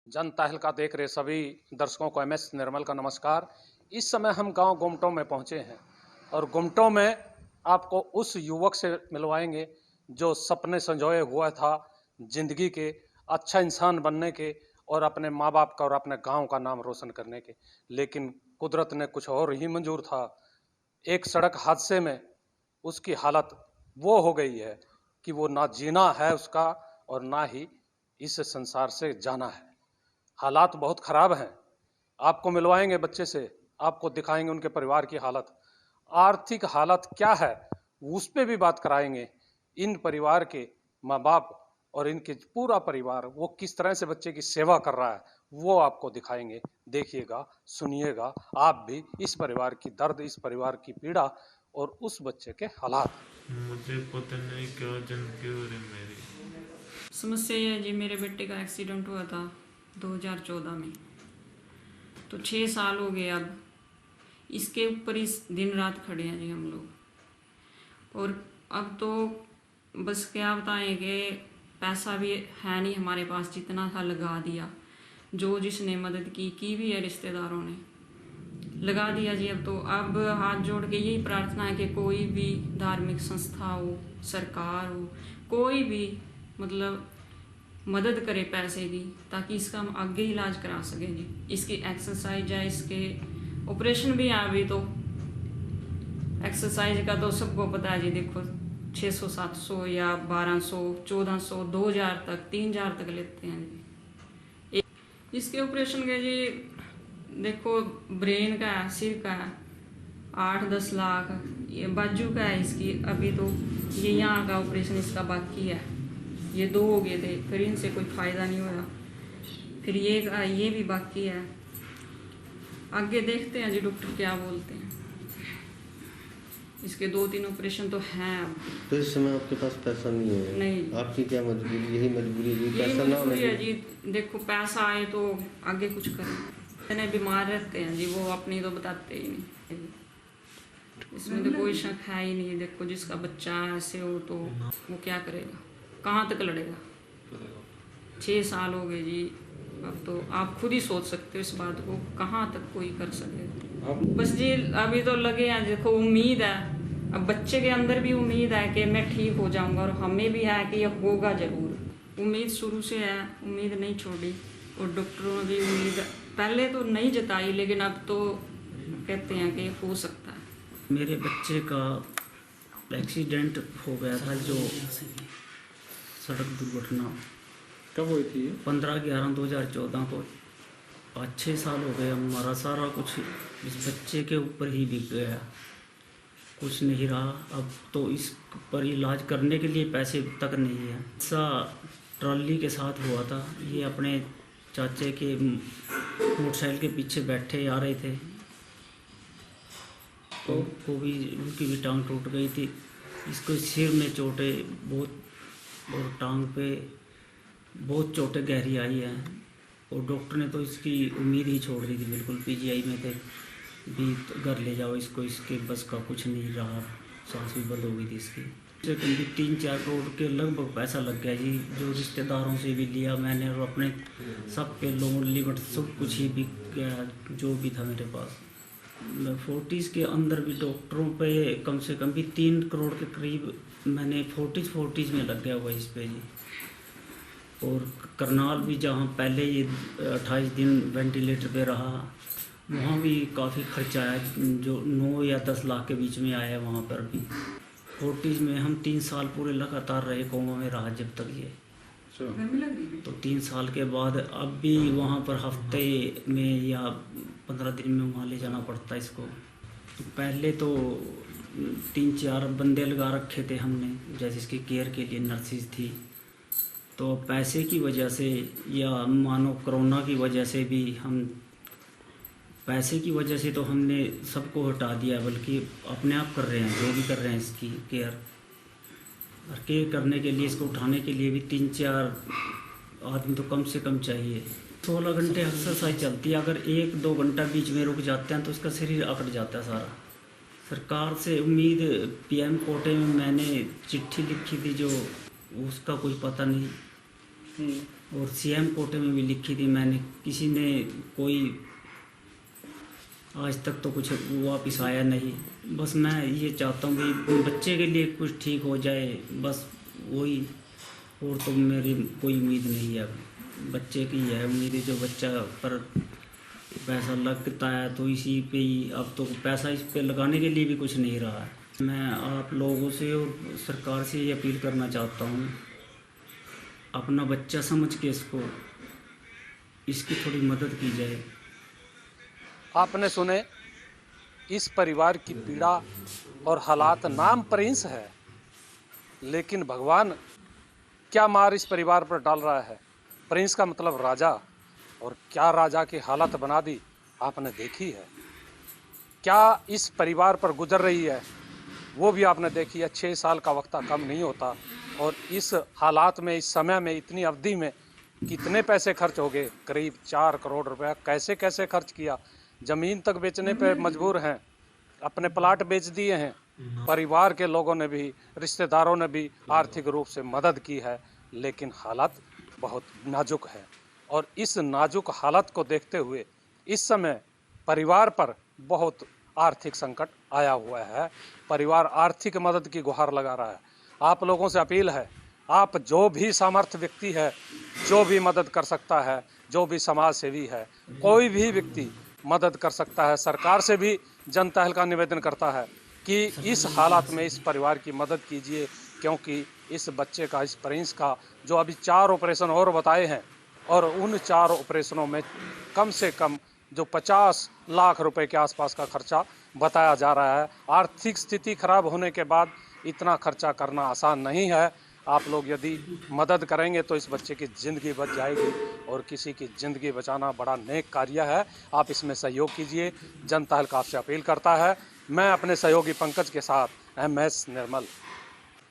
जनता तहलका देख रहे सभी दर्शकों को एमएस निर्मल का नमस्कार। इस समय हम गांव गुमटो में पहुंचे हैं और गुमटो में आपको उस युवक से मिलवाएंगे जो सपने संजोए हुआ था जिंदगी के, अच्छा इंसान बनने के और अपने माँ बाप का और अपने गांव का नाम रोशन करने के, लेकिन कुदरत ने कुछ और ही मंजूर था। एक सड़क हादसे में उसकी हालत वो हो गई है कि वो ना जीना है उसका और ना ही इस संसार से जाना है। हालात बहुत ख़राब हैं। आपको मिलवाएंगे बच्चे से, आपको दिखाएंगे उनके परिवार की हालत, आर्थिक हालत क्या है उस पर भी बात कराएंगे। इन परिवार के माँ बाप और इनके पूरा परिवार वो किस तरह से बच्चे की सेवा कर रहा है वो आपको दिखाएंगे। देखिएगा, सुनिएगा आप भी इस परिवार की दर्द, इस परिवार की पीड़ा और उस बच्चे के हालात। मुझे पता नहीं क्या जिंदगी हो रही मेरी। समस्या ये है जी, मेरे बेटे का एक्सीडेंट हुआ था 2014 में, तो 6 साल हो गए। अब इसके ऊपर इस दिन रात खड़े हैं जी हम लोग। और अब तो बस क्या बताएं कि पैसा भी है नहीं हमारे पास, जितना था लगा दिया। जो जिसने मदद की भी है, रिश्तेदारों ने लगा दिया जी। अब हाथ जोड़ के यही प्रार्थना है कि कोई भी धार्मिक संस्था हो, सरकार हो, कोई भी मतलब मदद करे पैसे की, ताकि इसका हम आगे इलाज करा सकें जी। इसकी एक्सरसाइज है, इसके ऑपरेशन भी है। अभी तो एक्सरसाइज का तो सबको पता है जी। देखो 600 700 या 1200 1400 2000 तक 3000 तक लेते हैं जी। इसके ऑपरेशन के जी देखो, ब्रेन का है, सिर का है 8-10 लाख, ये बाजू का है इसकी। अभी तो ये यहाँ का ऑपरेशन इसका बाकी है। ये 2 हो गए थे, फिर इनसे कोई फ़ायदा नहीं हुआ, फिर ये भी बाकी है। आगे देखते हैं जी डॉक्टर क्या बोलते हैं। इसके 2-3 ऑपरेशन तो हैं अब। तो इस समय आपके पास पैसा नहीं है? नहीं। आपकी क्या मजबूरी? यही मजबूरी है, यही पैसा ना मजबूरी है लगे। जी। देखो पैसा आए तो आगे कुछ करें। इतने बीमार रहते हैं जी, वो अपनी तो बताते ही नहीं। इसमें तो कोई शक है ही नहीं। देखो जिसका बच्चा ऐसे हो तो वो क्या करेगा, कहाँ तक लड़ेगा। 6 साल हो गए जी। अब तो आप खुद ही सोच सकते हो इस बात को, कहाँ तक कोई कर सकेगा। बस जी अभी तो लगे हैं, देखो उम्मीद है। अब बच्चे के अंदर भी उम्मीद है कि मैं ठीक हो जाऊंगा, और हमें भी है कि यह होगा जरूर। उम्मीद शुरू से है, उम्मीद नहीं छोड़ी। और डॉक्टरों ने भी उम्मीद पहले तो नहीं जताई, लेकिन अब तो कहते हैं कि हो सकता है। मेरे बच्चे का एक्सीडेंट हो गया था, जो सड़क दुर्घटना कब हुई थी? 15/11/2014 को। 5-6 साल हो गए। हमारा सारा कुछ इस बच्चे के ऊपर ही बिक गया, कुछ नहीं रहा। अब तो इस पर इलाज करने के लिए पैसे तक नहीं है। ऐसा ट्रॉली के साथ हुआ था। ये अपने चाचे के मोटरसाइकिल के पीछे बैठे आ रहे थे, तो उनकी भी टांग टूट गई थी। इसको सिर में चोटें बहुत, और टांग पे बहुत चोटें गहरी आई हैं। और डॉक्टर ने तो इसकी उम्मीद ही छोड़ दी थी, बिल्कुल पीजीआई में थे भी, तो घर ले जाओ इसको, इसके बस का कुछ नहीं रहा। सांस भी बंद हो गई थी इसकी। कभी 3-4 करोड़ के लगभग पैसा लग गया जी, जो रिश्तेदारों से भी लिया मैंने, और अपने सब पे लोन लिमिट सब कुछ ही बिक गया जो भी था मेरे पास। 40s के अंदर भी डॉक्टरों पे कम से कम भी 3 करोड़ के करीब मैंने 40s में लग गया हुआ इस पे जी। और करनाल भी, जहाँ पहले ये 28 दिन वेंटिलेटर पे रहा, वहाँ भी काफ़ी खर्चा आया, जो 9 या 10 लाख के बीच में आया वहाँ पर भी। 40s में हम 3 साल पूरे लगातार रहे, कोमा में रहा जब तक ये। तो 3 साल के बाद अब भी वहाँ पर हफ्ते में या 15 दिन में वहाँ ले जाना पड़ता है इसको। तो पहले तो 3-4 बंदे लगा रखे थे हमने, जैसे इसकी केयर के लिए नर्सिस थी। तो पैसे की वजह से या मानो कोरोना की वजह से भी, हम पैसे की वजह से तो हमने सबको हटा दिया, बल्कि अपने आप कर रहे हैं, जो भी कर रहे हैं इसकी केयर। और केयर करने के लिए, इसको उठाने के लिए भी 3-4 आदमी तो कम से कम चाहिए। 16 घंटे एक्सरसाइज चलती है, अगर 1-2 घंटा बीच में रुक जाते हैं तो इसका शरीर अकड़ जाता है सारा। सरकार से उम्मीद, पीएम कोटे में मैंने चिट्ठी लिखी थी, जो उसका कोई पता नहीं। और सीएम कोटे में भी लिखी थी मैंने, किसी ने कोई आज तक तो कुछ वापस आया नहीं। बस मैं ये चाहता हूँ कि बच्चे के लिए कुछ ठीक हो जाए, बस वही, और तो मेरी कोई उम्मीद नहीं है। बच्चे की है उम्मीद, जो बच्चा पर पैसा लगता है तो इसी पे ही, अब तो पैसा इस पे लगाने के लिए भी कुछ नहीं रहा है। मैं आप लोगों से और सरकार से ये अपील करना चाहता हूँ, अपना बच्चा समझ के इसकी थोड़ी मदद की जाए। आपने सुने इस परिवार की पीड़ा और हालात। नाम प्रिंस है, लेकिन भगवान क्या मार इस परिवार पर डाल रहा है। प्रिंस का मतलब राजा, और क्या राजा की हालत बना दी आपने देखी है। क्या इस परिवार पर गुजर रही है वो भी आपने देखी है। 6 साल का वक्त कम नहीं होता, और इस हालात में, इस समय में, इतनी अवधि में कितने पैसे खर्च हो गए। करीब 4 करोड़ रुपया कैसे कैसे खर्च किया। ज़मीन तक बेचने पर मजबूर हैं, अपने प्लाट बेच दिए हैं। परिवार के लोगों ने भी, रिश्तेदारों ने भी आर्थिक रूप से मदद की है, लेकिन हालत बहुत नाजुक है। और इस नाजुक हालत को देखते हुए इस समय परिवार पर बहुत आर्थिक संकट आया हुआ है। परिवार आर्थिक मदद की गुहार लगा रहा है। आप लोगों से अपील है, आप जो भी सामर्थ्य व्यक्ति है, जो भी मदद कर सकता है, जो भी समाज सेवी है, कोई भी व्यक्ति मदद कर सकता है। सरकार से भी जनता हल्का निवेदन करता है कि इस हालात में इस परिवार की मदद कीजिए, क्योंकि इस बच्चे का, इस प्रिंस का, जो अभी 4 ऑपरेशन और बताए हैं, और उन 4 ऑपरेशनों में कम से कम जो 50 लाख रुपए के आसपास का खर्चा बताया जा रहा है। आर्थिक स्थिति खराब होने के बाद इतना खर्चा करना आसान नहीं है। आप लोग यदि मदद करेंगे तो इस बच्चे की ज़िंदगी बच जाएगी, और किसी की ज़िंदगी बचाना बड़ा नेक कार्य है। आप इसमें सहयोग कीजिए। जनता हल्का आपसे अपील करता है। मैं अपने सहयोगी पंकज के साथ MS निर्मल।